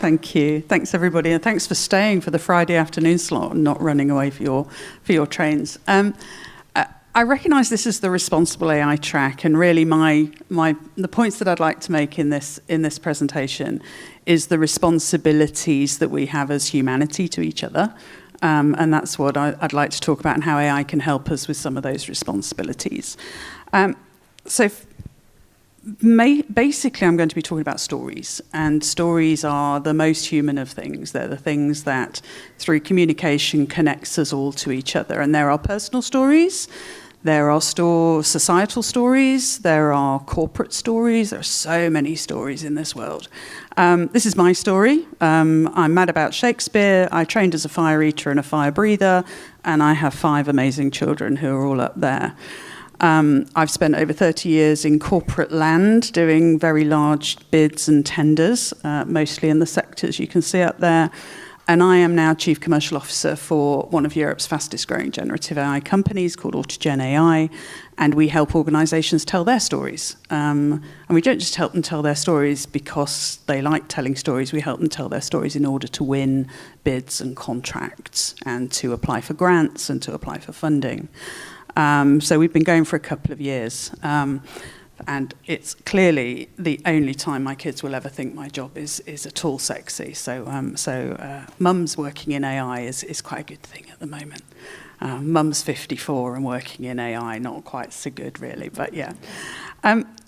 Thank you. Thanks, everybody, and thanks for staying for the Friday afternoon slot and not running away for your trains. I recognise this is the responsible AI track, and really the points that I'd like to make in this presentation is the responsibilities that we have as humanity to each other, and that's what I'd like to talk about, and how AI can help us with some of those responsibilities. Basically, I'm going to be talking about stories, and stories are the most human of things. They're the things that, through communication, connects us all to each other. And there are personal stories, there are societal stories, there are corporate stories. There are so many stories in this world. This is my story. I'm mad about Shakespeare. I trained as a fire eater and a fire breather, and I have 5 amazing children who are all up there. I've spent over 30 years in corporate land doing very large bids and tenders, mostly in the sectors you can see up there. And I am now Chief Commercial Officer for one of Europe's fastest growing generative AI companies called AutogenAI. And we help organisations tell their stories. And we don't just help them tell their stories because they like telling stories. We help them tell their stories in order to win bids and contracts, and to apply for grants, and to apply for funding. So we've been going for a couple of years, and it's clearly the only time my kids will ever think my job is at all sexy. So mums working in AI is quite a good thing at the moment. Mum's 54 and working in AI, not quite so good really, but yeah.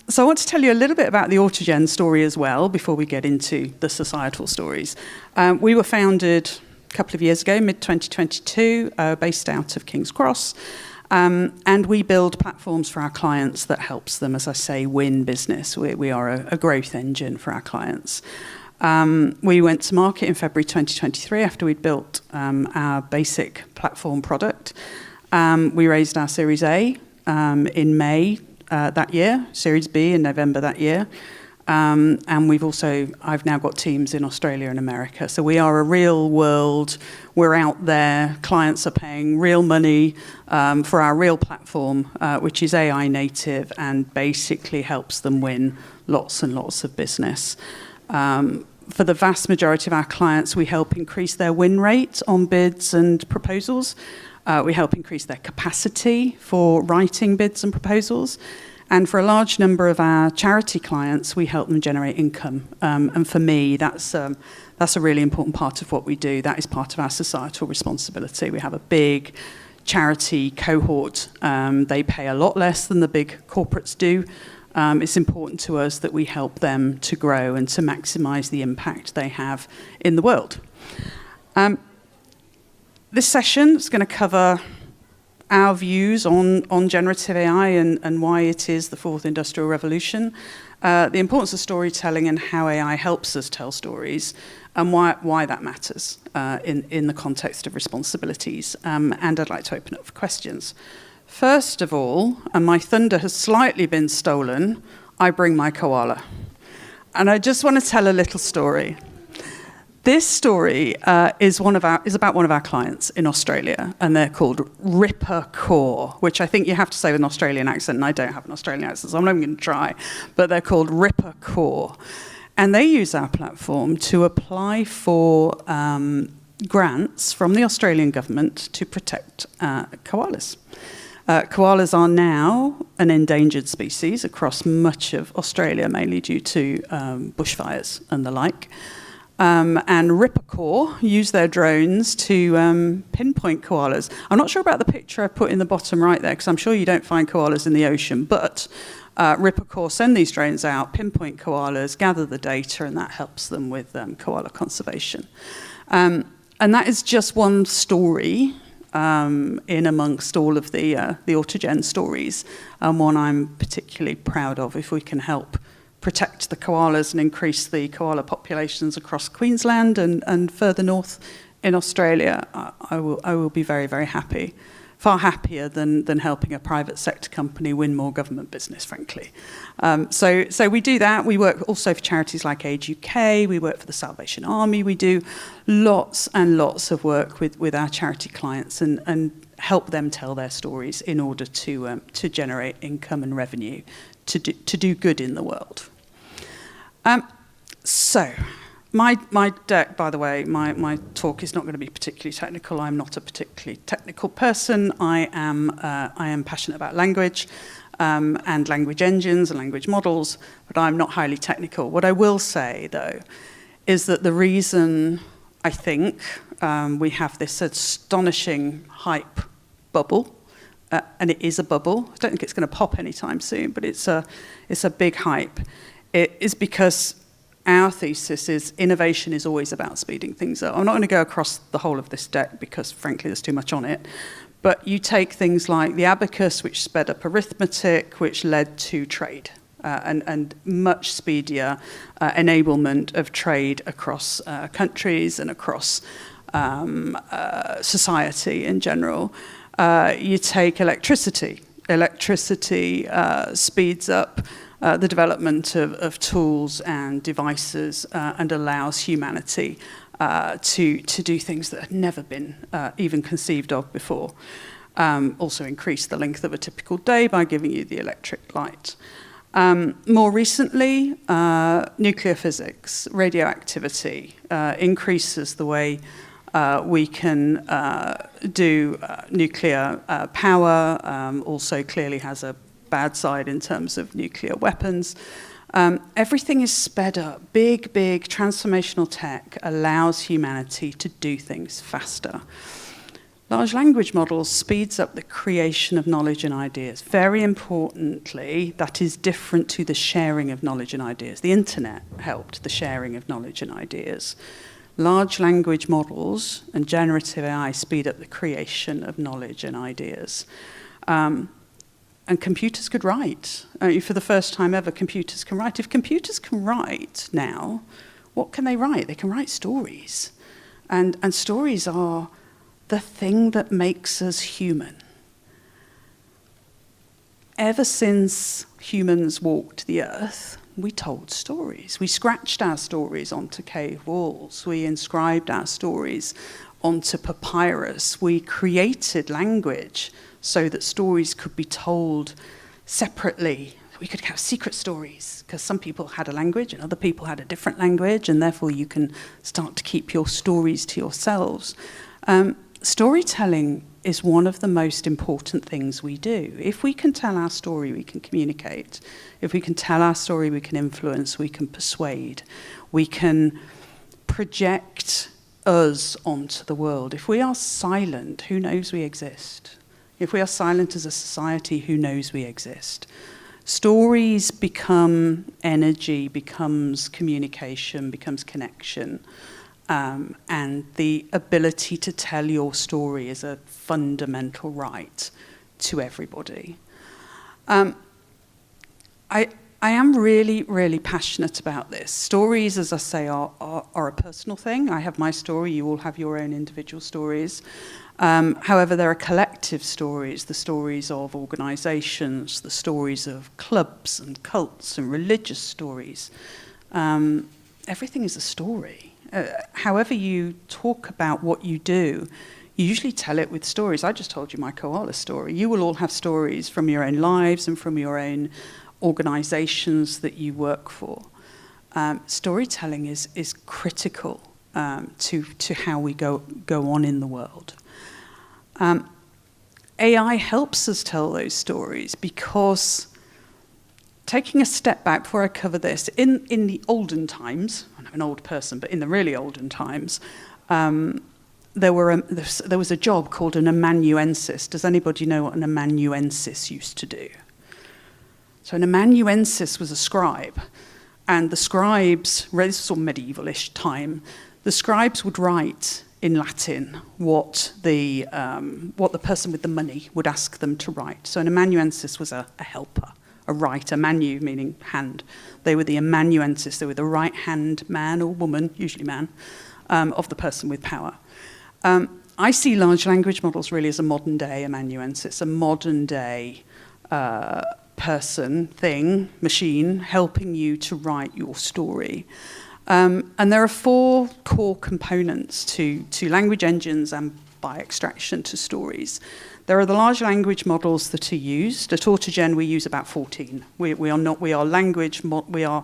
So I want to tell you a little bit about the Autogen story as well before we get into the societal stories. We were founded a couple of years ago, mid-2022, based out of King's Cross. And we build platforms for our clients that helps them, as I say, win business. We are a growth engine for our clients. We went to market in February 2023 after we'd built our basic platform product. We raised our Series A in May that year, Series B in November that year. And I've now got teams in Australia and America. So we are a real world, we're out there, clients are paying real money for our real platform, which is AI native and basically helps them win lots and lots of business. For the vast majority of our clients, we help increase their win rate on bids and proposals. We help increase their capacity for writing bids and proposals. And for a large number of our charity clients, we help them generate income. And for me, that's a really important part of what we do. That is part of our societal responsibility. We have a big charity cohort. They pay a lot less than the big corporates do. It's important to us that we help them to grow and to maximise the impact they have in the world. This session is going to cover our views on generative AI and why it is the fourth industrial revolution, the importance of storytelling and how AI helps us tell stories, and why that matters in the context of responsibilities. And I'd like to open up for questions. First of all, and my thunder has slightly been stolen, I bring my koala. And I just want to tell a little story. This story is about one of our clients in Australia, and they're called Ripper Core, which I think you have to say with an Australian accent, and I don't have an Australian accent, so I'm not even going to try, but they're called Ripper Core. And they use our platform to apply for grants from the Australian government to protect koalas. Koalas are now an endangered species across much of Australia, mainly due to bushfires and the like. And Ripper Core use their drones to pinpoint koalas. I'm not sure about the picture I put in the bottom right there, because I'm sure you don't find koalas in the ocean, but Ripper Core send these drones out, pinpoint koalas, gather the data, and that helps them with koala conservation. And that is just one story in amongst all of the Autogen stories, and one I'm particularly proud of. If we can help protect the koalas and increase the koala populations across Queensland and further north in Australia, I will be very, very happy. Far happier than helping a private sector company win more government business, frankly. So we do that. We work also for charities like Age UK. We work for the Salvation Army. We do lots and lots of work with our charity clients and help them tell their stories in order to generate income and revenue to do good in the world. So My deck, by the way, my talk is not going to be particularly technical. I'm not a particularly technical person. I am passionate about language and language engines and language models, but I'm not highly technical. What I will say, though, is that the reason I think we have this astonishing hype bubble, and it is a bubble. I don't think it's going to pop anytime soon, but it's a big hype. It is because our thesis is innovation is always about speeding things up. I'm not going to go across the whole of this deck because, frankly, there's too much on it. But you take things like the abacus, which sped up arithmetic, which led to trade, and much speedier enablement of trade across countries and across society in general. You take electricity. Electricity speeds up the development of tools and devices and allows humanity to do things that had never been even conceived of before. Also increase the length of a typical day by giving you the electric light. More recently, nuclear physics, radioactivity increases the way we can do nuclear power, also clearly has a bad side in terms of nuclear weapons. Everything is sped up. Big transformational tech allows humanity to do things faster. Large language models speeds up the creation of knowledge and ideas. Very importantly, that is different to the sharing of knowledge and ideas. The internet helped the sharing of knowledge and ideas. Large language models and generative AI speed up the creation of knowledge and ideas. And computers could write. For the first time ever, computers can write. If computers can write now, what can they write? They can write stories. And stories are the thing that makes us human. Ever since humans walked the earth, we told stories. We scratched our stories onto cave walls. We inscribed our stories onto papyrus. We created language so that stories could be told separately. We could have secret stories because some people had a language and other people had a different language, and therefore you can start to keep your stories to yourselves. Storytelling is one of the most important things we do. If we can tell our story, we can communicate. If we can tell our story, we can influence, we can persuade. We can project us onto the world. If we are silent, who knows we exist? If we are silent as a society, who knows we exist? Stories become energy, becomes communication, becomes connection. And the ability to tell your story is a fundamental right to everybody. I am really passionate about this. Stories, as I say, are a personal thing. I have my story, you all have your own individual stories. However, there are collective stories, the stories of organizations, the stories of clubs and cults and religious stories. Everything is a story. However you talk about what you do, you usually tell it with stories. I just told you my koala story. You will all have stories from your own lives and from your own organizations that you work for. Storytelling is critical to how we go on in the world. AI helps us tell those stories because, taking a step back before I cover this, in the olden times, I'm an old person, but in the really olden times, there was a job called an amanuensis. Does anybody know what an amanuensis used to do? So an amanuensis was a scribe, and the scribes, this was sort of medieval-ish time, the scribes would write in Latin what the person with the money would ask them to write. So an amanuensis was a helper. A writer, manu meaning hand. They were the amanuensis, they were the right-hand man or woman, usually man, of the person with power. I see large language models really as a modern-day amanuensis, a modern-day person, thing, machine, helping you to write your story. And there are 4 core components to language engines and by extraction to stories. There are the large language models that are used. At Autogen, we use about 14. We are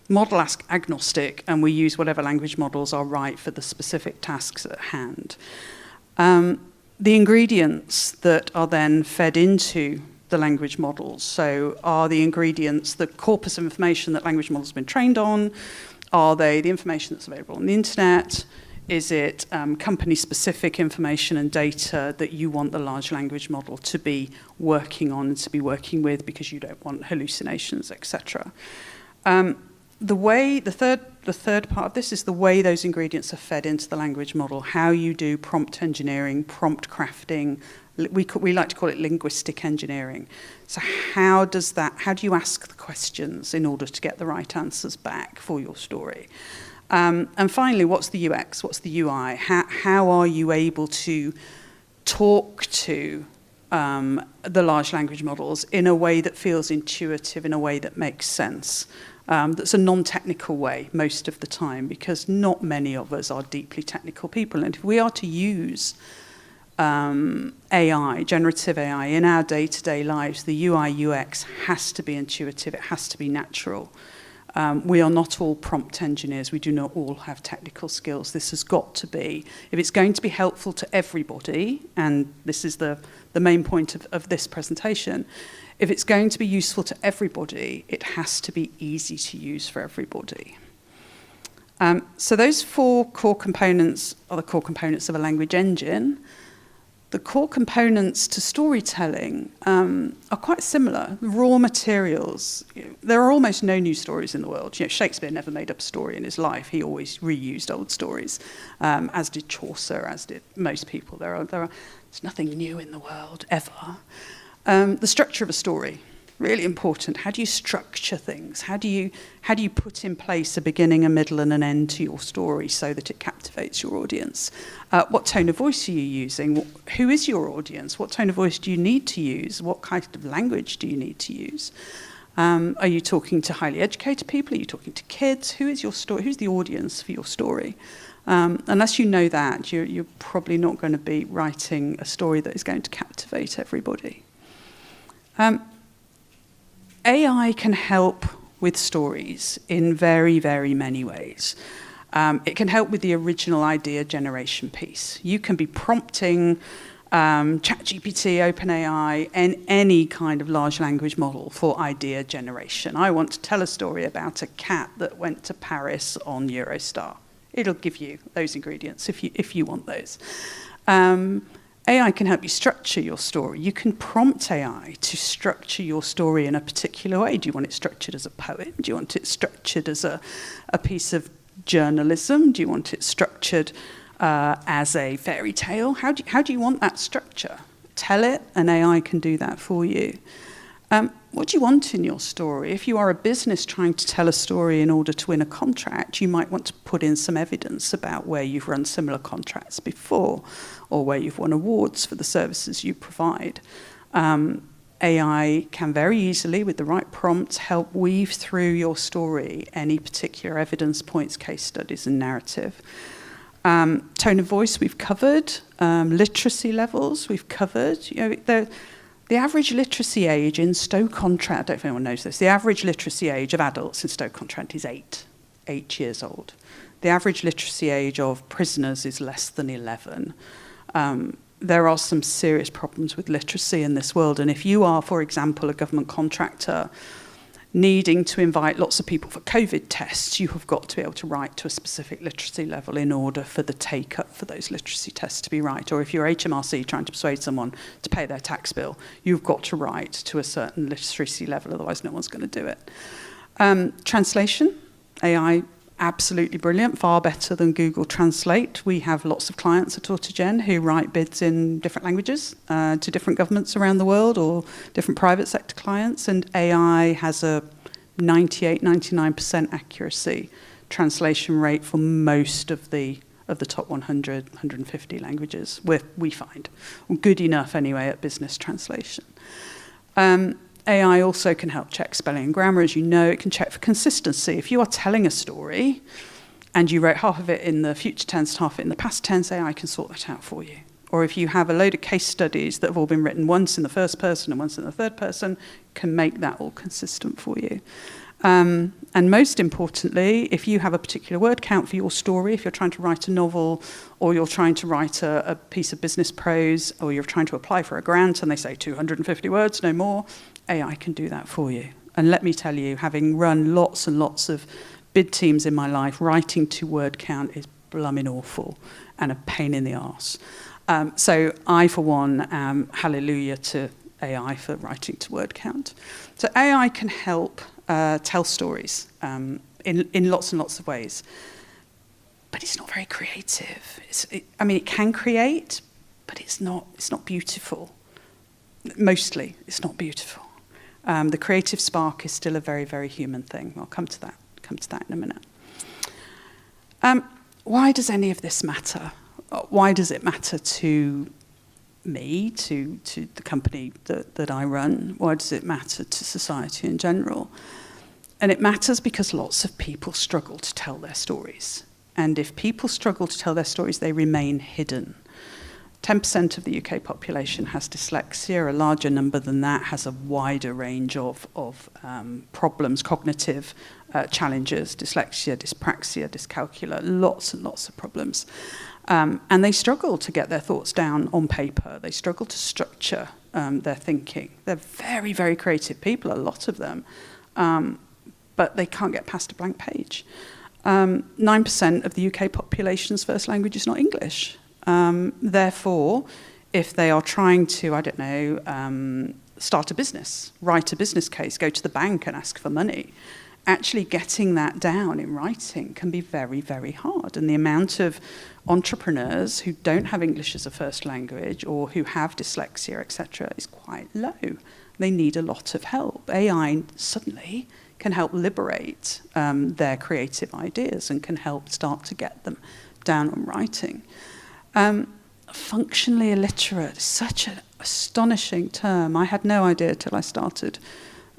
model agnostic, and we use whatever language models are right for the specific tasks at hand. The ingredients that are then fed into the language models, so are the ingredients the corpus of information that language models have been trained on? Are they the information that's available on the internet? Is it company-specific information and data that you want the large language model to be working on and to be working with because you don't want hallucinations, etc.? The third part of this is the way those ingredients are fed into the language model, how you do prompt engineering, prompt crafting. We like to call it linguistic engineering. So how do you ask the questions in order to get the right answers back for your story? And finally, what's the UX? What's the UI? How are you able to talk to the large language models in a way that feels intuitive, in a way that makes sense? That's a non-technical way most of the time, because not many of us are deeply technical people. And if we are to use AI, generative AI, in our day-to-day lives, the UI, UX has to be intuitive, it has to be natural. We are not all prompt engineers, we do not all have technical skills. This has got to be, if it's going to be helpful to everybody, and this is the main point of this presentation, if it's going to be useful to everybody, it has to be easy to use for everybody. So those 4 core components are the core components of a language engine. The core components to storytelling are quite similar. Raw materials. There are almost no new stories in the world. Shakespeare never made up a story in his life. He always reused old stories, as did Chaucer, as did most people. There's nothing new in the world, ever. The structure of a story, really important. How do you structure things? How do you put in place a beginning, a middle, and an end to your story so that it captivates your audience? What tone of voice are you using? Who is your audience? What tone of voice do you need to use? What kind of language do you need to use? Are you talking to highly educated people? Are you talking to kids? Who is your story? Who's the audience for your story? Unless you know that, you're probably not going to be writing a story that is going to captivate everybody. AI can help with stories in very, very many ways. It can help with the original idea generation piece. You can be prompting ChatGPT, OpenAI, and any kind of large language model for idea generation. I want to tell a story about a cat that went to Paris on Eurostar. It'll give you those ingredients if you want those. AI can help you structure your story. You can prompt AI to structure your story in a particular way. Do you want it structured as a poem? Do you want it structured as a piece of journalism? Do you want it structured as a fairy tale? How do you want that structure? Tell it, and AI can do that for you. What do you want in your story? If you are a business trying to tell a story in order to win a contract, you might want to put in some evidence about where you've run similar contracts before, or where you've won awards for the services you provide. AI can very easily, with the right prompts, help weave through your story any particular evidence points, case studies, and narrative. Tone of voice we've covered. Literacy levels we've covered. The average literacy age in Stoke-on-Trent, I don't know if anyone knows this, the average literacy age of adults in Stoke-on-Trent is 8 years old. The average literacy age of prisoners is less than 11. There are some serious problems with literacy in this world, and if you are, for example, a government contractor needing to invite lots of people for COVID tests, you have got to be able to write to a specific literacy level in order for the take-up for those literacy tests to be right. Or if you're HMRC trying to persuade someone to pay their tax bill, you've got to write to a certain literacy level, otherwise no one's going to do it. Translation, AI, absolutely brilliant, far better than Google Translate. We have lots of clients at Autogen who write bids in different languages to different governments around the world or different private sector clients, and AI has a 98-99% accuracy translation rate for most of the top 100, 150 languages, we find. Good enough anyway at business translation. AI also can help check spelling and grammar. As you know, it can check for consistency. If you are telling a story and you wrote half of it in the future tense, half of it in the past tense, AI can sort that out for you. Or if you have a load of case studies that have all been written once in the first person and once in the third person, can make that all consistent for you. And most importantly, if you have a particular word count for your story, if you're trying to write a novel, or you're trying to write a piece of business prose, or you're trying to apply for a grant and they say 250 words, no more, AI can do that for you. And let me tell you, having run lots and lots of bid teams in my life, writing to word count is blooming awful and a pain in the arse. So I, for one, am hallelujah to AI for writing to word count. So AI can help tell stories in lots and lots of ways. But it's not very creative. It can create, but it's not beautiful. Mostly, it's not beautiful. The creative spark is still a very, very human thing. I'll come to that in a minute. Why does any of this matter? Why does it matter to me, to the company that I run? Why does it matter to society in general? And it matters because lots of people struggle to tell their stories. And if people struggle to tell their stories, they remain hidden. 10% of the UK population has dyslexia. A larger number than that has a wider range of problems, cognitive challenges, dyslexia, dyspraxia, dyscalculia, lots and lots of problems. And they struggle to get their thoughts down on paper. They struggle to structure their thinking. They're very, very creative people, a lot of them, but they can't get past a blank page. 9% of the UK population's first language is not English. Therefore, if they are trying to, start a business, write a business case, go to the bank and ask for money, actually getting that down in writing can be very, very hard. And the amount of entrepreneurs who don't have English as a first language or who have dyslexia, etc., is quite low. They need a lot of help. AI suddenly can help liberate their creative ideas and can help start to get them down on writing. Functionally illiterate is such an astonishing term. I had no idea till I started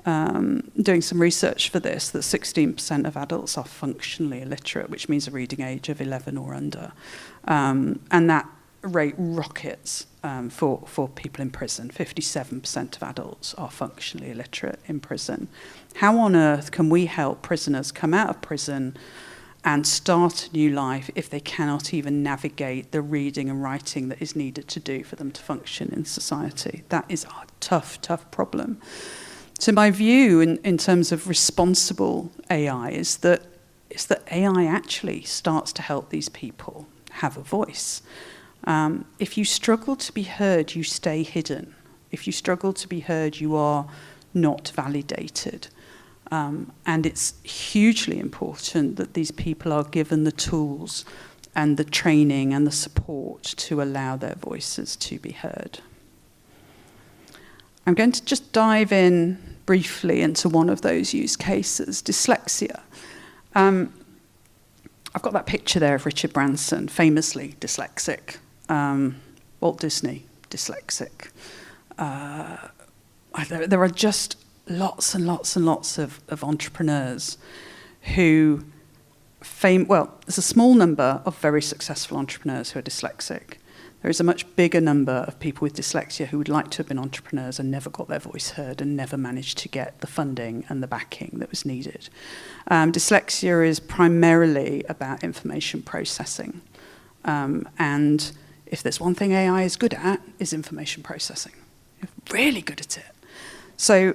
doing some research for this that 16% of adults are functionally illiterate, which means a reading age of 11 or under. And that rate rockets for people in prison. 57% of adults are functionally illiterate in prison. How on earth can we help prisoners come out of prison and start a new life if they cannot even navigate the reading and writing that is needed to do for them to function in society? That is a tough, tough problem. So my view in terms of responsible AI is that AI actually starts to help these people have a voice. If you struggle to be heard, you stay hidden. If you struggle to be heard, you are not validated. And it's hugely important that these people are given the tools and the training and the support to allow their voices to be heard. I'm going to just dive in briefly into one of those use cases, dyslexia. I've got that picture there of Richard Branson, famously dyslexic. Walt Disney, dyslexic. There are just lots and lots and lots of entrepreneurs who there's a small number of very successful entrepreneurs who are dyslexic. There is a much bigger number of people with dyslexia who would like to have been entrepreneurs and never got their voice heard and never managed to get the funding and the backing that was needed. Dyslexia is primarily about information processing. And if there's one thing AI is good at, is information processing. They're really good at it. So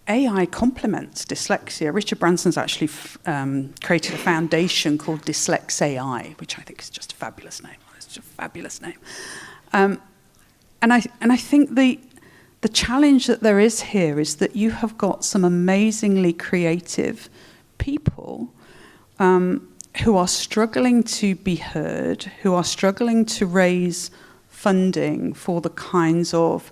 AI complements dyslexia. Richard Branson's actually created a foundation called dyslexia, which I think is just a fabulous name. It's just a fabulous name. And I think the challenge that there is here is that you have got some amazingly creative people who are struggling to be heard, who are struggling to raise funding for the kinds of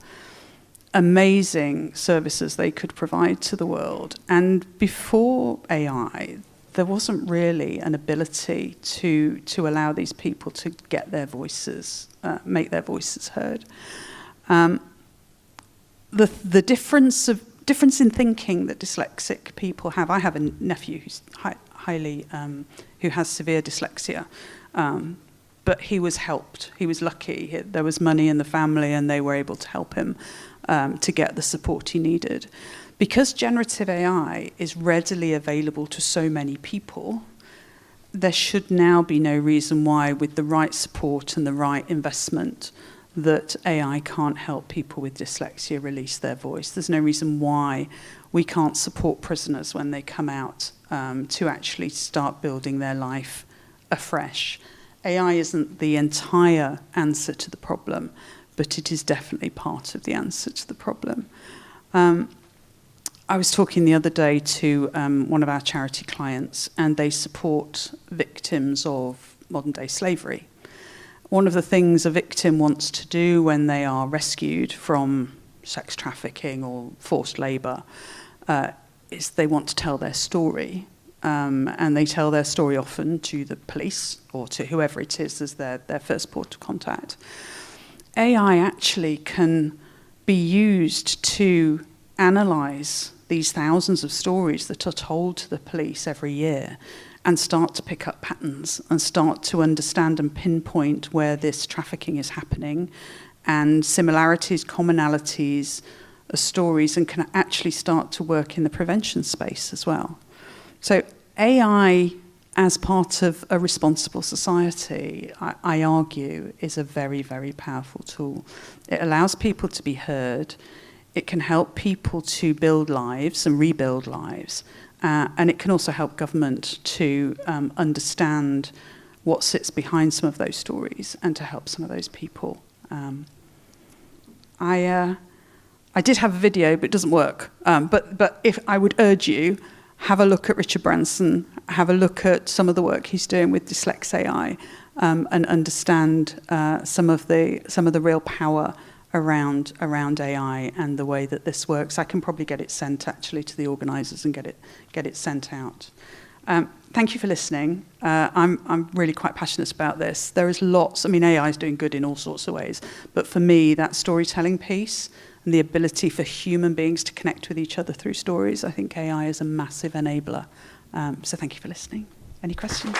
amazing services they could provide to the world. And before AI, there wasn't really an ability to allow these people to get their voices, make their voices heard. The difference in thinking that dyslexic people have. I have a nephew who's who has severe dyslexia, but he was helped. He was lucky. There was money in the family, and they were able to help him to get the support he needed. Because generative AI is readily available to so many people, there should now be no reason why, with the right support and the right investment, that AI can't help people with dyslexia release their voice. There's no reason why we can't support prisoners when they come out to actually start building their life afresh. AI isn't the entire answer to the problem, but it is definitely part of the answer to the problem. I was talking the other day to one of our charity clients, and they support victims of modern-day slavery. One of the things a victim wants to do when they are rescued from sex trafficking or forced labour is they want to tell their story. And they tell their story often to the police or to whoever it is as their first port of contact. AI actually can be used to analyse these thousands of stories that are told to the police every year and start to pick up patterns and start to understand and pinpoint where this trafficking is happening and similarities, commonalities, stories, and can actually start to work in the prevention space as well. So AI, as part of a responsible society, I argue, is a very, very powerful tool. It allows people to be heard. It can help people to build lives and rebuild lives. And it can also help government to understand what sits behind some of those stories and to help some of those people. I did have a video, but it doesn't work. But if I would urge you, have a look at Richard Branson, have a look at some of the work he's doing with dyslexia, and understand some of the real power around AI and the way that this works. I can probably get it sent actually to the organisers and get it sent out. Thank you for listening. I'm really quite passionate about this. There is lots. I mean, AI is doing good in all sorts of ways, but for me, that storytelling piece and the ability for human beings to connect with each other through stories, I think AI is a massive enabler. So thank you for listening. Any questions?